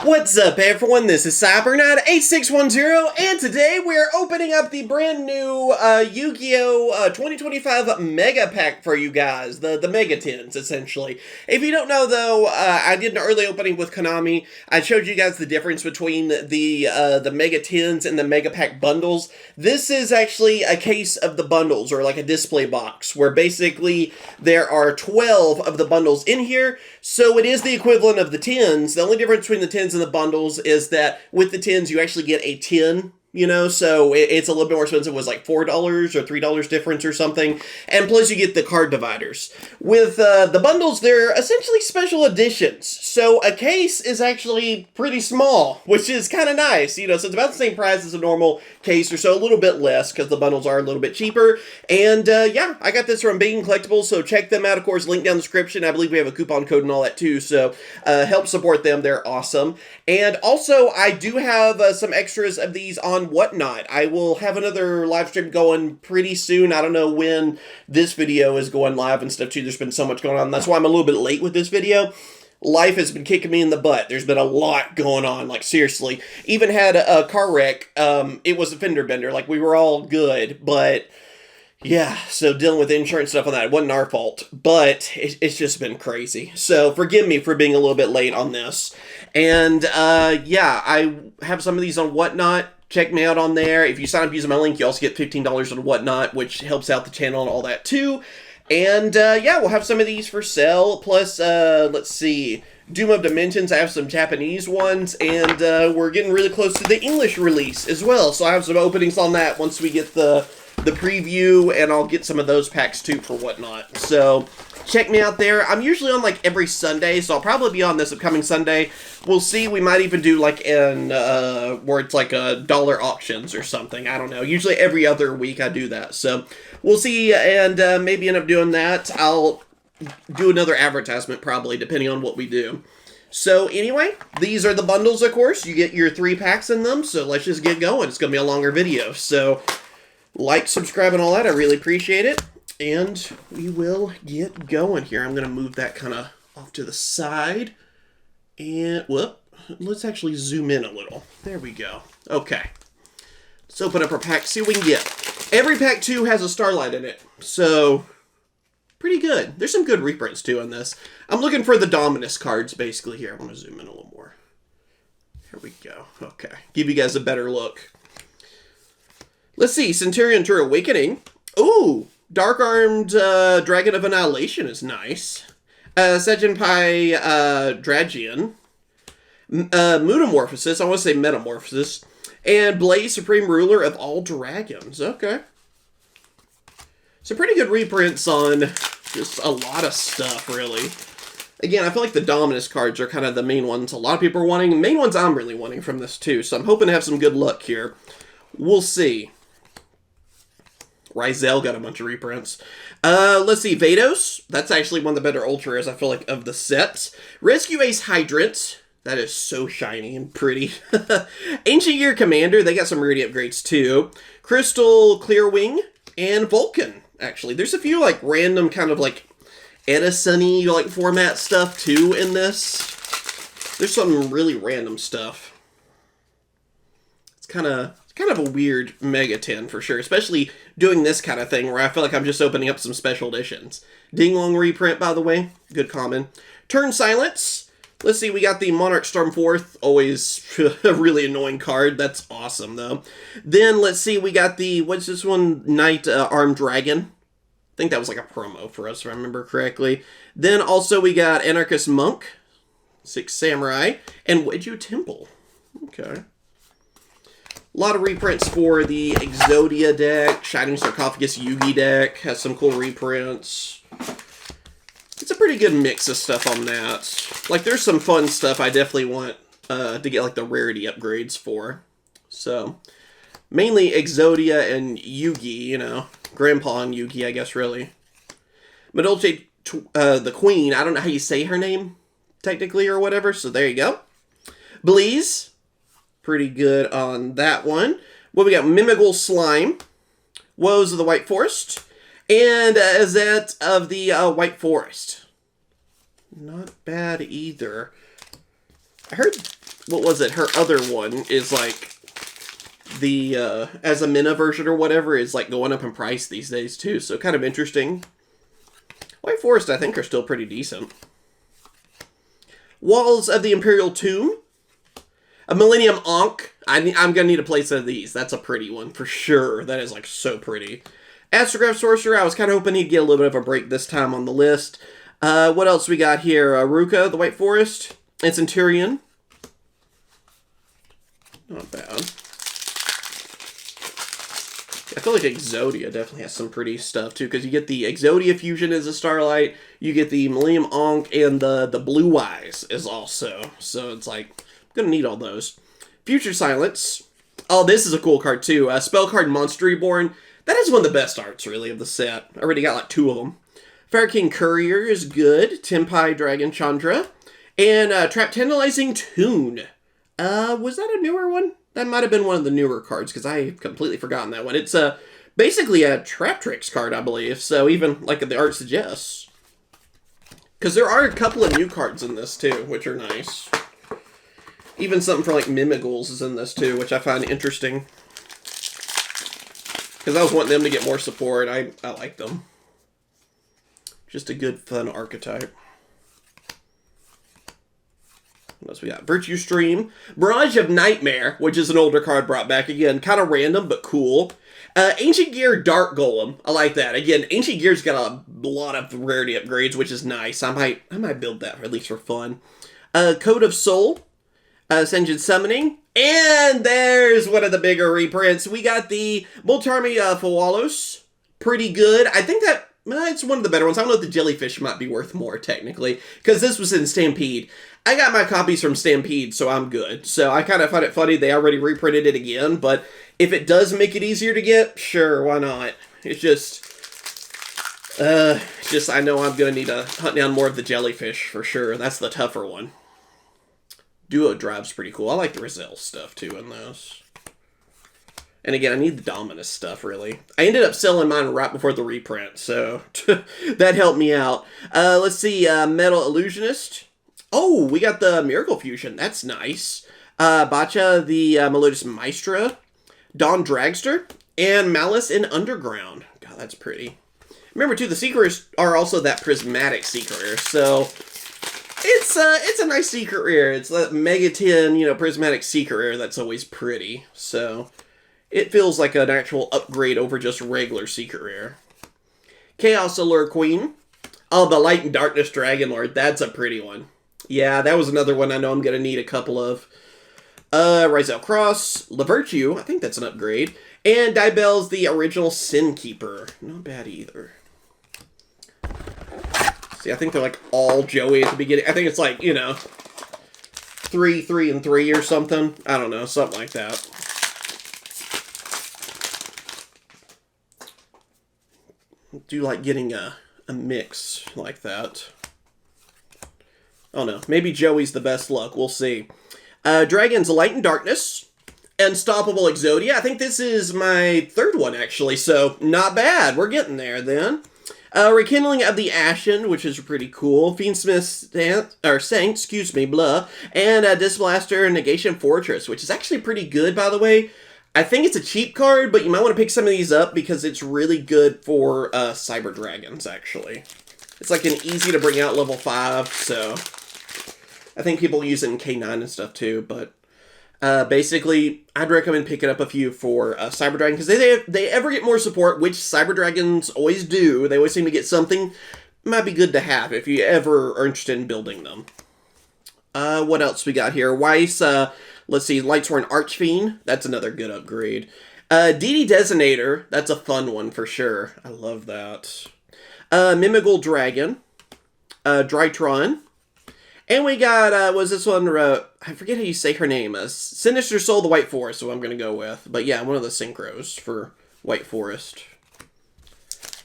What's up, everyone? This is Cyberknight 8610, and today we're opening up the brand new Yu-Gi-Oh! 2025 Mega Pack for you guys. The Mega Tins, essentially. If you don't know, though, I did an early opening with Konami. I showed you guys the difference between the Mega Tins and the Mega Pack bundles. This is actually a case of the bundles, or like a display box, where basically there are 12 of the bundles in here, so it is the equivalent of the tins. The only difference between the tins and the bundles is that with the tins you actually get a tin, you know, so it's a little bit more expensive. It was like $4 or $3 difference or something, and plus you get the card dividers. With the bundles, they're essentially special editions, so a case is actually pretty small, which is kind of nice, you know, so it's about the same price as a normal case, or so a little bit less, because the bundles are a little bit cheaper. And yeah, I got this from BigNCollectibles, so check them out. Of course, link down in the description. I believe we have a coupon code and all that too, so help support them. They're awesome. And also, I do have some extras of these on Whatnot. I will have another live stream going pretty soon. I don't know when this video is going live and stuff too. There's been so much going on. That's why I'm a little bit late with this video. Life has been kicking me in the butt. There's been a lot going on, like seriously. Even had a car wreck. It was a fender bender. Like, we were all good, but yeah, so dealing with insurance stuff on that. It wasn't our fault, but it's just been crazy. So forgive me for being a little bit late on this. And yeah, I have some of these on Whatnot. Check me out on there. If you sign up using my link, you also get $15 on Whatnot, which helps out the channel and all that too. And yeah, we'll have some of these for sale. Plus, let's see, Doom of Dimensions. I have some Japanese ones, and we're getting really close to the English release as well. So I have some openings on that once we get the preview, and I'll get some of those packs too for Whatnot. So check me out there. I'm usually on like every Sunday, so I'll probably be on this upcoming Sunday. We'll see. We might even do like an where it's like a dollar auctions or something. I don't know. Usually every other week I do that. So we'll see, and maybe end up doing that. I'll do another advertisement probably, depending on what we do. So anyway, these are the bundles, of course. You get your 3 packs in them, so let's just get going. It's going to be a longer video. So like, subscribe, and all that. I really appreciate it. And we will get going here. I'm going to move that kind of off to the side. And, whoop, let's actually zoom in a little. There we go. Okay. Let's open up our pack, see what we can get. Every pack, too, has a Starlight in it. So, pretty good. There's some good reprints, too, on this. I'm looking for the Dominus cards, basically, here. I want to zoom in a little more. Here we go. Okay. Give you guys a better look. Let's see. Centurion Tour Awakening. Ooh. Dark-Armed Dragon of Annihilation is nice. Sejinpai Dragian. Metamorphosis. I want to say Metamorphosis. And Blaze, Supreme Ruler of All Dragons. Okay. So pretty good reprints on just a lot of stuff, really. Again, I feel like the Dominus cards are kind of the main ones a lot of people are wanting. Main ones I'm really wanting from this, too. So I'm hoping to have some good luck here. We'll see. Ryzel got a bunch of reprints. Let's see, Vados. That's actually one of the better Ultras, I feel like, of the sets. Rescue Ace Hydrant. That is so shiny and pretty. Ancient Year Commander. They got some rarity upgrades, too. Crystal Clearwing. And Vulcan, actually. There's a few, like, random kind of, like, Edison-y, like, format stuff, too, in this. There's some really random stuff. It's kind of a weird Mega Tin for sure, especially doing this kind of thing where I feel like I'm just opening up some special editions. Dinglong reprint, by the way. Good common. Turn Silence. Let's see, we got the Monarch Stormforth. Always a really annoying card. That's awesome, though. Then, let's see, we got the, what's this one? Knight Armed Dragon. I think that was like a promo for us, if I remember correctly. Then, also, we got Anarchist Monk. 6 Samurai. And Yugioh Temple. Okay. A lot of reprints for the Exodia deck. Shining Sarcophagus Yugi deck has some cool reprints. It's a pretty good mix of stuff on that. Like, there's some fun stuff I definitely want to get, like, the rarity upgrades for. So, mainly Exodia and Yugi, you know. Grandpa and Yugi, I guess, really. Madolce, the Queen, I don't know how you say her name, technically, or whatever, so there you go. Blaze. Pretty good on that one. What we got? Mimigal Slime. Woes of the White Forest. And Azette of the White Forest. Not bad either. I heard what was it? Her other one is like the Azamina version or whatever is like going up in price these days too. So kind of interesting. White Forest, I think, are still pretty decent. Walls of the Imperial Tomb. A Millennium Ankh. I'm going to need a place of these. That's a pretty one for sure. That is like so pretty. Astrograph Sorcerer. I was kind of hoping he'd get a little bit of a break this time on the list. What else we got here? Ruka, the White Forest. And Centurion. Not bad. I feel like Exodia definitely has some pretty stuff too, because you get the Exodia Fusion as a Starlight, you get the Millennium Ankh, and the Blue Eyes is also. So it's like, I'm gonna need all those. Future Silence. Oh, this is a cool card too. Spell card Monster Reborn. That is one of the best arts, really, of the set. I already got like 2 of them. Fire King Courier is good. Tempai Dragon Chandra. And Trap Tantalizing Tune. Was that a newer one? That might have been one of the newer cards, because I've completely forgotten that one. It's basically a Trap Tricks card, I believe. So even, like the art suggests. Because there are a couple of new cards in this, too, which are nice. Even something for, like, Mimigools is in this, too, which I find interesting. Because I was wanting them to get more support. I like them. Just a good, fun archetype. What else we got? Virtue Stream. Barrage of Nightmare, which is an older card brought back again. Kind of random, but cool. Ancient Gear Dark Golem. I like that. Again, Ancient Gear's got a lot of rarity upgrades, which is nice. I might build that, at least for fun. Code of Soul. Ascension Summoning. And there's one of the bigger reprints. We got the Moltarmi Fawalos. Pretty good. I think that it's one of the better ones. I don't know if the Jellyfish might be worth more, technically, because this was in Stampede. I got my copies from Stampede, so I'm good. So I kind of find it funny they already reprinted it again, but if it does make it easier to get, sure, why not? It's just I know I'm going to need to hunt down more of the Jellyfish, for sure. That's the tougher one. Duo Drive's pretty cool. I like the Rizal stuff, too, in those. And again, I need the Dominus stuff, really. I ended up selling mine right before the reprint, so that helped me out. Let's see, Metal Illusionist. Oh, we got the Miracle Fusion. That's nice. Bacha, the Melodious Maestra. Dawn Dragster. And Malice in Underground. God, that's pretty. Remember, too, the Secrets are also that Prismatic Secret Rare, so it's a nice Secret Rare. It's that Mega 10, Prismatic Secret Rare that's always pretty, so it feels like an actual upgrade over just regular Secret Rare. Chaos Allure Queen. Oh, the Light and Darkness Dragon Lord. That's a pretty one. Yeah, that was another one I know I'm going to need a couple of. Rizal Cross, LaVirtue, I think that's an upgrade, and Dibel's the original Sin Keeper. Not bad either. See, I think they're like all Joey at the beginning. I think it's like, 3, 3, and 3 or something. I don't know, something like that. Do like getting a mix like that. Oh no, maybe Joey's the best luck. We'll see. Dragon's Light and Darkness. Unstoppable Exodia. I think this is my 3rd one, actually, so not bad. We're getting there, then. Rekindling of the Ashen, which is pretty cool. Fiendsmith Saint, blah. And Disblaster Negation Fortress, which is actually pretty good, by the way. I think it's a cheap card, but you might want to pick some of these up because it's really good for Cyber Dragons, actually. It's like an easy to bring out level 5, so I think people use it in K9 and stuff too, but basically, I'd recommend picking up a few for Cyber Dragon, because they ever get more support, which Cyber Dragons always do. They always seem to get something. Might be good to have if you ever are interested in building them. What else we got here? Weiss, let's see, Lightsworn Archfiend. That's another good upgrade. DD Designator. That's a fun one for sure. I love that. Mimigold Dragon. Drytron. And we got, was this one, I forget how you say her name, Sinister Soul, the White Forest, so I'm going to go with. But yeah, one of the synchros for White Forest.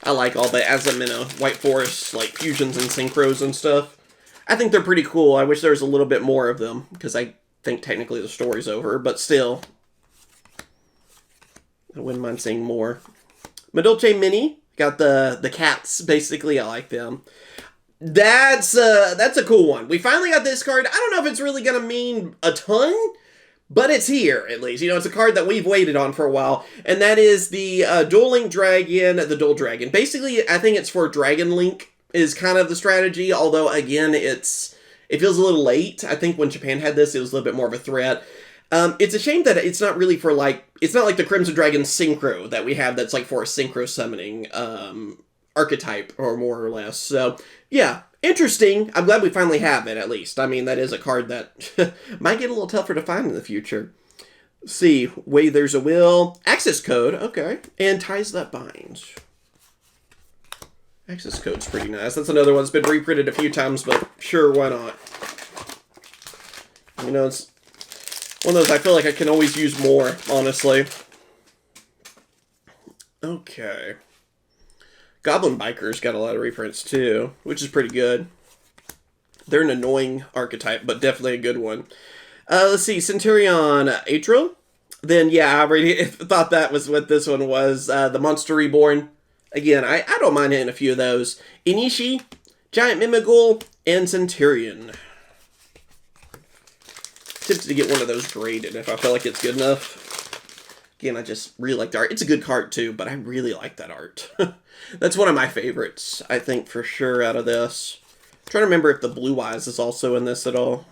I like all the Azamina White Forest, like, fusions and synchros and stuff. I think they're pretty cool. I wish there was a little bit more of them, because I think technically the story's over, but still. I wouldn't mind seeing more. Madolche Mini, got the cats, basically, I like them. That's a cool one. We finally got this card. I don't know if it's really going to mean a ton, but it's here, at least. You know, it's a card that we've waited on for a while, and that is the Duel Link Dragon, the Dual Dragon. Basically, I think it's for Dragon Link is kind of the strategy, although, again, it feels a little late. I think when Japan had this, it was a little bit more of a threat. It's a shame that it's not really for, like, it's not like the Crimson Dragon Synchro that we have that's, like, for a Synchro summoning archetype, or more or less. So, yeah, interesting. I'm glad we finally have it, at least. I mean, that is a card that might get a little tougher to find in the future. Let's see. Way There's a Will. Access code. Okay. And Ties That Bind. Access code's pretty nice. That's another one that's been reprinted a few times, but sure, why not? You know, it's one of those I feel like I can always use more, honestly. Okay. Goblin Biker's got a lot of reprints too, which is pretty good. They're an annoying archetype, but definitely a good one. Let's see, Centurion Atrial. Then, yeah, I already thought that was what this one was. The Monster Reborn. Again, I don't mind hitting a few of those. Inishi, Giant Mimigul, and Centurion. Tempted to get one of those graded if I feel like it's good enough. Again, I just really like the art. It's a good card too, but I really like that art. That's one of my favorites, I think, for sure, out of this. I'm trying to remember if the Blue Eyes is also in this at all.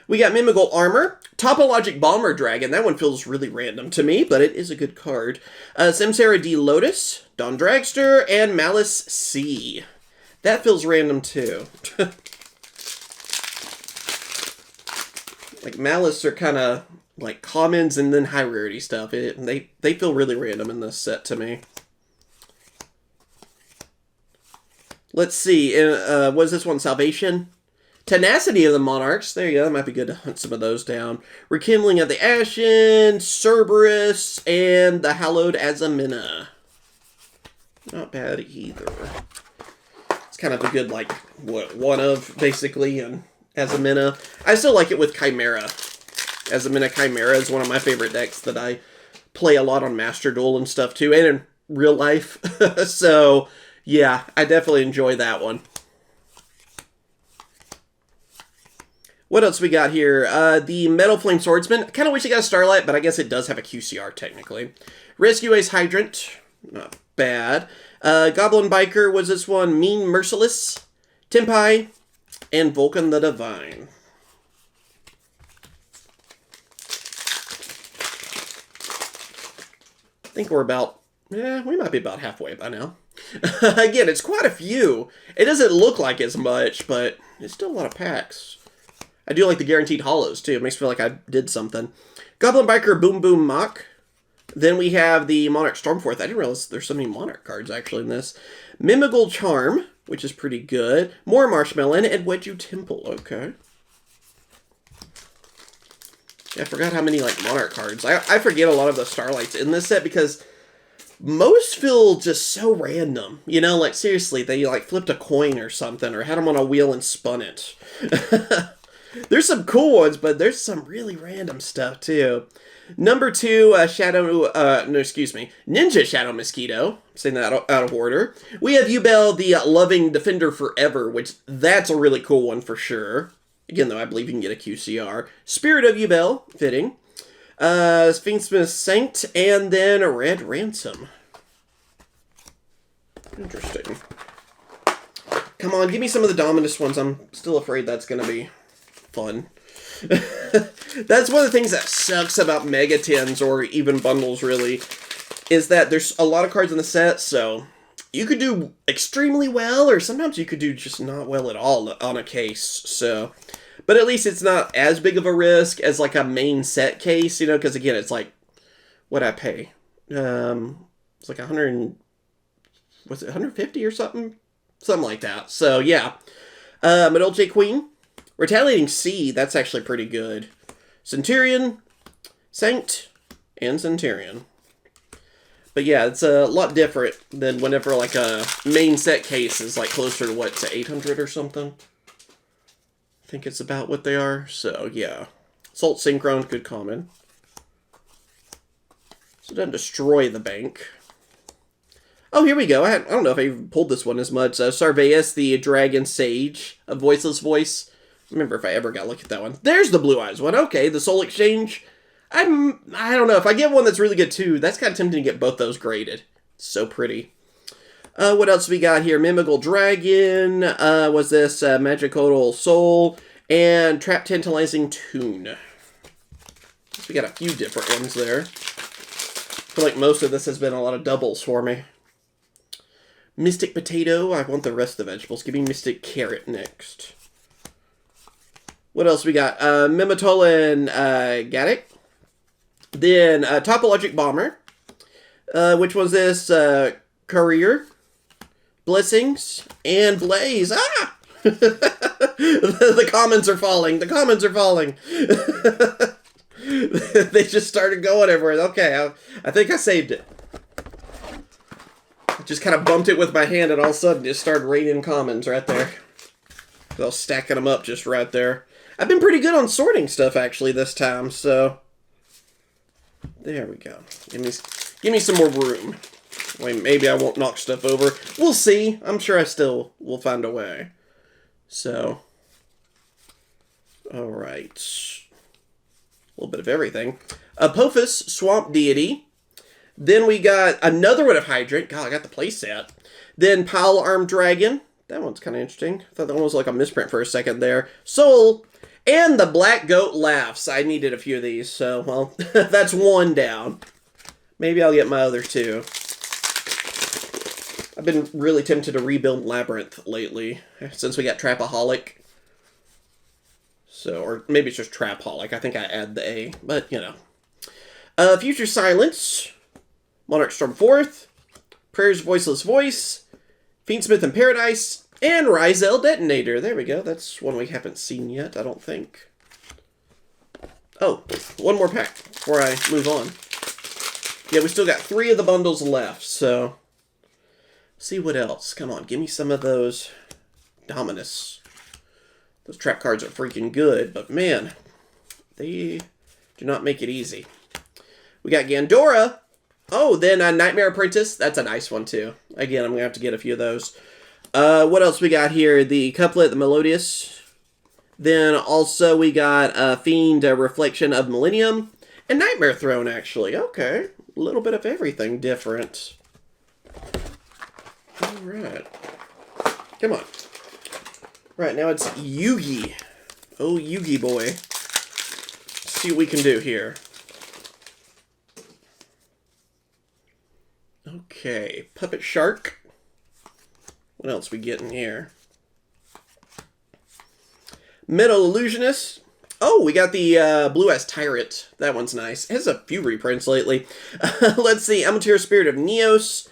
We got Mimigul Armor, Topologic Bomber Dragon. That one feels really random to me, but it is a good card. Samsara D. Lotus, Dawn Dragster, and Malice C. That feels random too. Like, Malice are kind of like commons and then high rarity stuff. They feel really random in this set to me. Let's see. What is this one? Salvation? Tenacity of the Monarchs. There you go. That might be good to hunt some of those down. Rekindling of the Ashen, Cerberus, and the Hallowed Azamina. Not bad either. It's kind of a good, like, what, one of, basically, and Azamina. I still like it with Chimera. Azamina Chimera is one of my favorite decks that I play a lot on Master Duel and stuff, too, and in real life. So, yeah, I definitely enjoy that one. What else we got here? The Metal Flame Swordsman. I kind of wish it got a Starlight, but I guess it does have a QCR, technically. Rescue Ace Hydrant. Not bad. Goblin Biker was this one. Mean Merciless. Tempai. And Vulcan the Divine. I think we're about... we might be about halfway by now. Again, it's quite a few. It doesn't look like as much, but it's still a lot of packs. I do like the guaranteed hollows, too. It makes me feel like I did something. Goblin Biker Boom Boom Mock. Then we have the Monarch Stormforth. I didn't realize there's so many Monarch cards, actually, in this. Mimigul Charm, which is pretty good. More Marshmallow, and Wedju Temple. Okay. Yeah, I forgot how many, like, Monarch cards. I forget a lot of the Starlights in this set because most feel just so random. You know, like, seriously, they, like, flipped a coin or something, or had them on a wheel and spun it. There's some cool ones, but there's some really random stuff, too. Number 2, Ninja Shadow Mosquito. I'm saying that out of order. We have Yubel, the Loving Defender Forever, which that's a really cool one for sure. Again, though, I believe you can get a QCR. Spirit of Yubel, fitting. Sphinxmas Sanct, and then a Red Ransom. Interesting. Come on, give me some of the Dominus ones. I'm still afraid that's going to be fun. That's one of the things that sucks about Mega Tins, or even bundles, really, is that there's a lot of cards in the set, so you could do extremely well, or sometimes you could do just not well at all on a case, so... But at least it's not as big of a risk as, like, a main set case, you know, because, again, it's like, what'd I pay? It's like 100, was it 150 or something? Something like that. So, yeah. Medolce Queen. Retaliating Sea, that's actually pretty good. Centurion, Sanct, and Centurion. But yeah, it's a lot different than whenever, like, a main set case is, like, closer to, what, to 800 or something? I think it's about what they are. So, yeah. Salt Synchron, good common. So it doesn't destroy the bank. Oh, here we go. I don't know if I even pulled this one as much. Sarveus, the Dragon Sage, a voiceless voice. Remember if I ever got a look at that one. There's the Blue Eyes one. Okay, the Soul Exchange. I don't know. If I get one that's really good too, that's kind of tempting to get both those graded. So pretty. What else we got here? Mimical Dragon. Was this Magical Soul and Trap Tantalizing Tune. So we got a few different ones there. I feel like most of this has been a lot of doubles for me. Mystic Potato. I want the rest of the vegetables. Give me Mystic Carrot next. What else we got? Mimitol and Gaddick. Then Topologic Bomber. Which was this? Courier. Blessings. And Blaze. Ah! The comments are falling. The comments are falling. They just started going everywhere. Okay, I think I saved it. I just kind of bumped it with my hand and all of a sudden just started raining commons right there. I was stacking them up just right there. I've been pretty good on sorting stuff actually this time, so... There we go. Give me some more room. Wait, maybe I won't knock stuff over. We'll see. I'm sure I still will find a way. So... Alright. A little bit of everything. Apophis, Swamp Deity. Then we got another one of Hydrant. God, I got the playset. Then Pile Arm Dragon. That one's kind of interesting. I thought that one was like a misprint for a second there. Soul. And the Black Goat Laughs. I needed a few of these, so, well, that's one down. Maybe I'll get my other two. I've been really tempted to rebuild Labyrinth lately, since we got Trapaholic. So, or maybe it's just Trapaholic. I think I add the A, but, you know. Future Silence. Monarch Storm 4th. Prairie's Voiceless Voice. Fiendsmith in Paradise. And Ryzel Detonator. There we go. That's one we haven't seen yet, I don't think. Oh, one more pack before I move on. Yeah, we still got 3 of the bundles left, so... See what else. Come on, give me some of those Dominus. Those trap cards are freaking good, but man, they do not make it easy. We got Gandora. Oh, then Nightmare Apprentice. That's a nice one, too. Again, I'm going to have to get a few of those. What else we got here? The Couplet, the Melodious. Then also we got Fiend, Reflection of Millennium. And Nightmare Throne, actually. Okay. A little bit of everything different. Alright. Come on. Right, now it's Yugi. Oh, Yugi boy. Let's see what we can do here. Okay, Puppet Shark. What else we getting here? Metal Illusionist. Oh, we got the Blue Eyes Tyrant. That one's nice. It has a few reprints lately. Let's see. Amateur Spirit of Neos.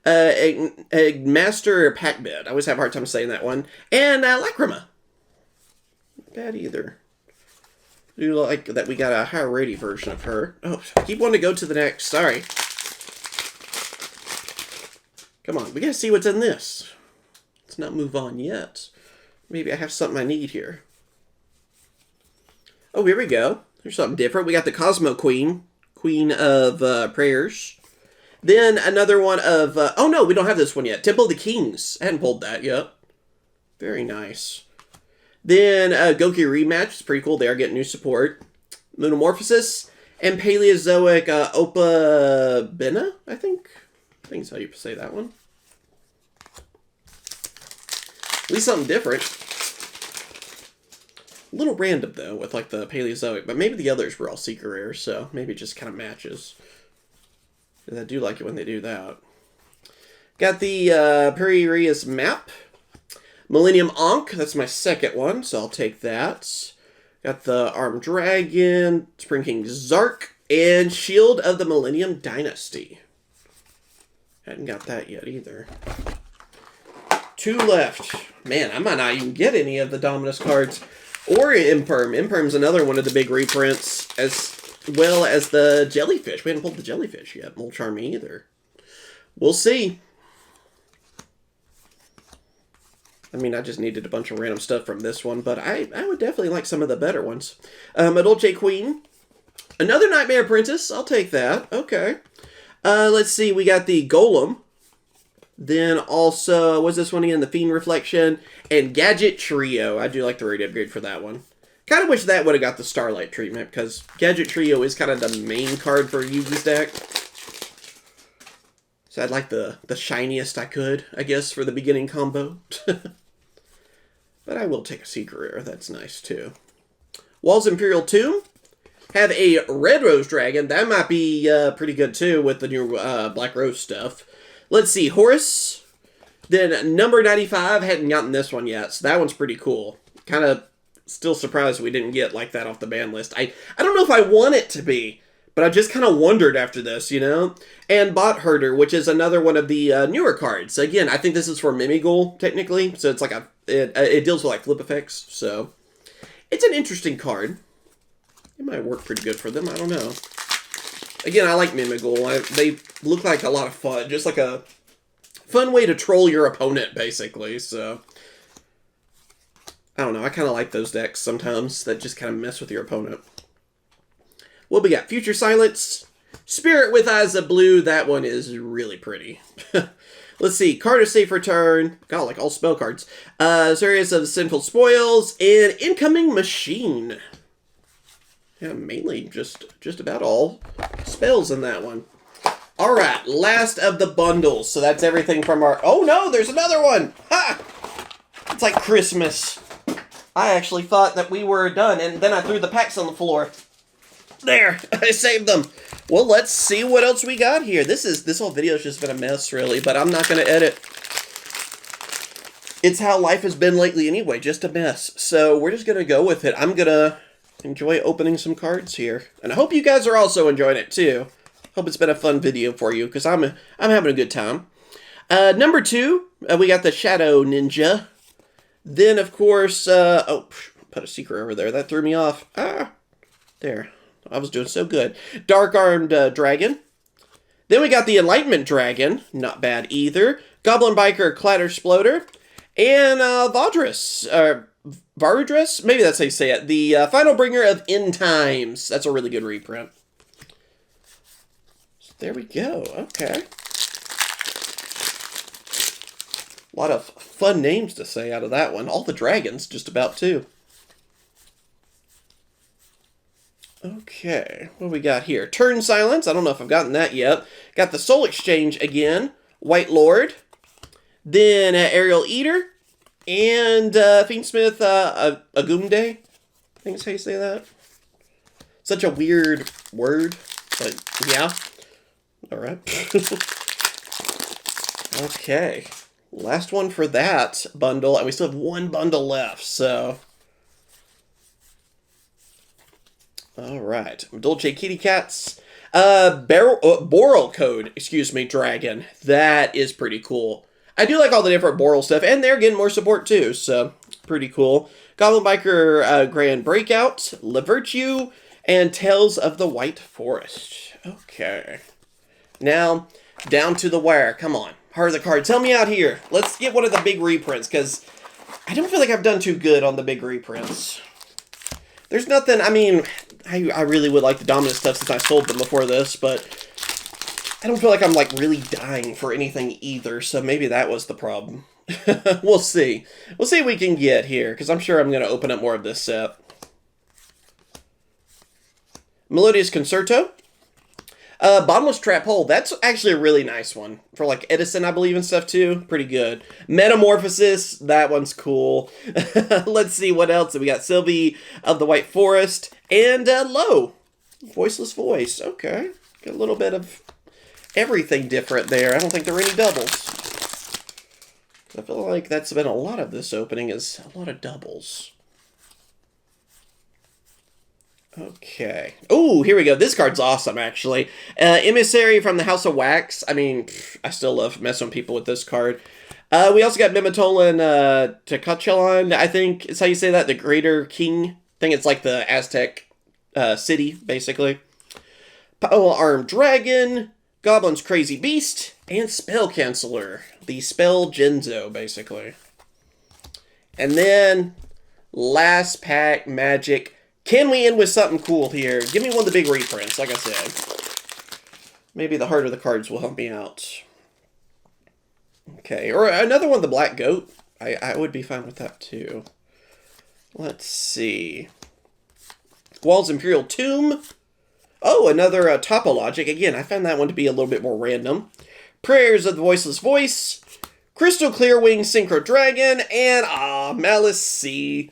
Master Packbed. I always have a hard time saying that one. And Lacrima. Not bad either. Do like that we got a higher rating version of her. Oh, I keep wanting to go to the next. Sorry. Come on, we gotta see what's in this. Let's not move on yet. Maybe I have something I need here. Oh, here we go. There's something different. We got the Cosmo Queen. Queen of Prayers. Then another one of... oh, no, we don't have this one yet. Temple of the Kings. I hadn't pulled that yet. Very nice. Then Goki Rematch. It's pretty cool. They are getting new support. Metamorphosis. And Paleozoic Opabena, I think. I think that's how you say that one. At least something different. A little random, though, with, like, the Paleozoic. But maybe the others were all secret rares, so maybe it just kind of matches. I do like it when they do that. Got the Peririus Map. Millennium Ankh. That's my second one, so I'll take that. Got the Armed Dragon. Spring King Zark. And Shield of the Millennium Dynasty. Hadn't got that yet either. 2 left. Man, I might not even get any of the Dominus cards. Or Imperm. Imperm's another one of the big reprints, as well as the Jellyfish. We haven't pulled the Jellyfish yet. Mold Charm either. We'll see. I mean, I just needed a bunch of random stuff from this one, but I would definitely like some of the better ones. Dolce Queen. Another Nightmare Apprentice. I'll take that. Okay. Let's see. We got the Golem. Then also, what's this one again? The Fiend Reflection and Gadget Trio. I do like the rate upgrade for that one. Kind of wish that would have got the Starlight treatment, because Gadget Trio is kind of the main card for Yugi's deck. So I'd like the shiniest I could, I guess, for the beginning combo. But I will take a Secret Rare. That's nice, too. Wall's Imperial Tomb. Have a Red Rose Dragon. That might be pretty good, too, with the new Black Rose stuff. Let's see. Horus. Then number 95. Hadn't gotten this one yet, so that one's pretty cool. Kind of still surprised we didn't get like that off the ban list. I don't know if I want it to be, but I just kind of wondered after this, you know? And Bot Herder, which is another one of the newer cards. Again, I think this is for Mimigul, technically. So it's like it deals with like flip effects. So it's an interesting card. It might work pretty good for them. I don't know. Again, I like Mimigul. They look like a lot of fun. Just like a fun way to troll your opponent, basically. So I don't know. I kind of like those decks sometimes that just kind of mess with your opponent. What we got? Future Silence. Spirit with Eyes of Blue. That one is really pretty. Let's see. Card of Safe Return. God, like all spell cards. Series of Sinful Spoils. And Incoming Machine. Yeah, mainly just about all spells in that one. Alright, last of the bundles. So that's everything from our... Oh no, there's another one! Ha! It's like Christmas. I actually thought that we were done, and then I threw the packs on the floor. There! I saved them! Well, let's see what else we got here. This whole video's just been a mess, really, but I'm not going to edit. It's how life has been lately anyway, just a mess. So we're just going to go with it. I'm going to enjoy opening some cards here. And I hope you guys are also enjoying it, too. Hope it's been a fun video for you, because I'm having a good time. Number 2, we got the Shadow Ninja. Then, of course, oh, put a secret over there. That threw me off. Ah, there. I was doing so good. Dark-Armed Dragon. Then we got the Enlightenment Dragon. Not bad either. Goblin Biker Clattersploder. And Varudress? Maybe that's how you say it. The Final Bringer of End Times. That's a really good reprint. So there we go. Okay. A lot of fun names to say out of that one. All the dragons, just about, too. Okay, what do we got here? Turn Silence. I don't know if I've gotten that yet. Got the Soul Exchange again. White Lord. Then Aerial Eater. And Fiendsmith Agumde. I think that's how you say that. Such a weird word, but yeah. Alright. Okay. Last one for that bundle, and we still have one bundle left, so... Alright. Dolce Kitty Cats. Boral Code, Dragon. That is pretty cool. I do like all the different Boral stuff, and they're getting more support too, so pretty cool. Goblin Biker Grand Breakout, La Virtue, and Tales of the White Forest. Okay. Now, down to the wire. Come on. Heart of the cards. Help me out here. Let's get one of the big reprints, because I don't feel like I've done too good on the big reprints. There's nothing, I mean, I really would like the Dominant stuff since I sold them before this, but I don't feel like I'm, like, really dying for anything either, so maybe that was the problem. We'll see. We'll see what we can get here, because I'm sure I'm going to open up more of this set. Melodious Concerto. Bottomless Trap Hole. That's actually a really nice one. For, like, Edison, I believe, and stuff, too. Pretty good. Metamorphosis. That one's cool. Let's see what else. We got Sylvie of the White Forest. And, Low. Voiceless Voice. Okay. Got a little bit of everything different there. I don't think there are any doubles. I feel like that's been a lot of this opening, is a lot of doubles. Okay. Oh, here we go. This card's awesome, actually. Emissary from the House of Wax. I mean, I still love messing with people with this card. We also got Mimitolan Tenochtitlan, I think is how you say that. The Greater King. I think it's like the Aztec city, basically. Power Armed Dragon. Goblin's Crazy Beast. And Spell Canceller. The Spell Genzo, basically. And then, last pack, Magic. Can we end with something cool here? Give me one of the big reprints, like I said. Maybe the heart of the cards will help me out. Okay, or another one, the Black Goat. I would be fine with that too. Let's see. Wall's Imperial Tomb. Oh, another Topologic. Again, I found that one to be a little bit more random. Prayers of the Voiceless Voice. Crystal Clearwing Synchro Dragon. And, Malice C.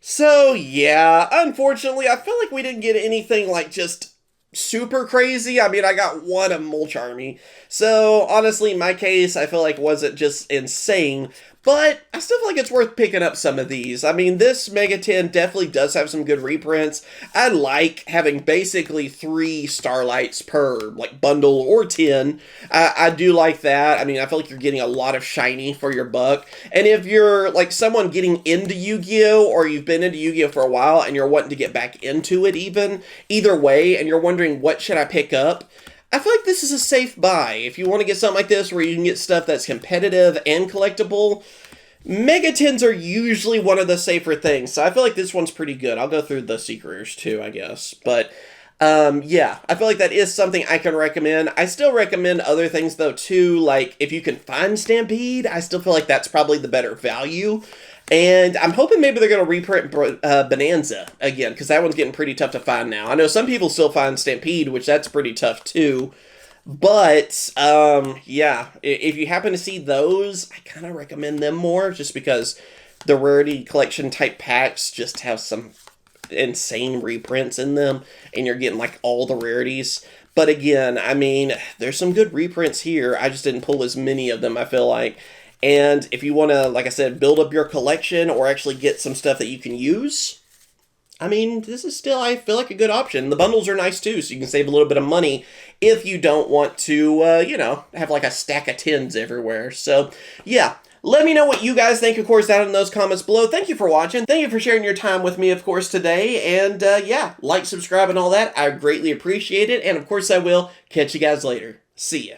So, yeah, unfortunately, I feel like we didn't get anything, like, just super crazy. I mean, I got one of Mulch Army. So, honestly, in my case, I feel like it wasn't just insane. But I still feel like it's worth picking up some of these. I mean, this Mega 10 definitely does have some good reprints. I like having basically 3 Starlights per, like, bundle or 10. I do like that. I mean, I feel like you're getting a lot of shiny for your buck. And if you're, like, someone getting into Yu-Gi-Oh! Or you've been into Yu-Gi-Oh! For a while and you're wanting to get back into it even, either way, and you're wondering, what should I pick up? I feel like this is a safe buy. If you want to get something like this where you can get stuff that's competitive and collectible, Mega 10s are usually one of the safer things. So I feel like this one's pretty good. I'll go through the secrets too, I guess. But yeah, I feel like that is something I can recommend. I still recommend other things though too. Like if you can find Stampede, I still feel like that's probably the better value. And I'm hoping maybe they're going to reprint Bonanza again, because that one's getting pretty tough to find now. I know some people still find Stampede, which that's pretty tough too. But, yeah, if you happen to see those, I kind of recommend them more, just because the rarity collection type packs just have some insane reprints in them, and you're getting, like, all the rarities. But again, I mean, there's some good reprints here. I just didn't pull as many of them, I feel like. And if you want to, like I said, build up your collection or actually get some stuff that you can use, I mean, this is still, I feel like, a good option. The bundles are nice, too, so you can save a little bit of money if you don't want to, you know, have, like, a stack of 10s everywhere. So, yeah. Let me know what you guys think, of course, down in those comments below. Thank you for watching. Thank you for sharing your time with me, of course, today. And, yeah, like, subscribe, and all that. I greatly appreciate it. And, of course, I will catch you guys later. See ya.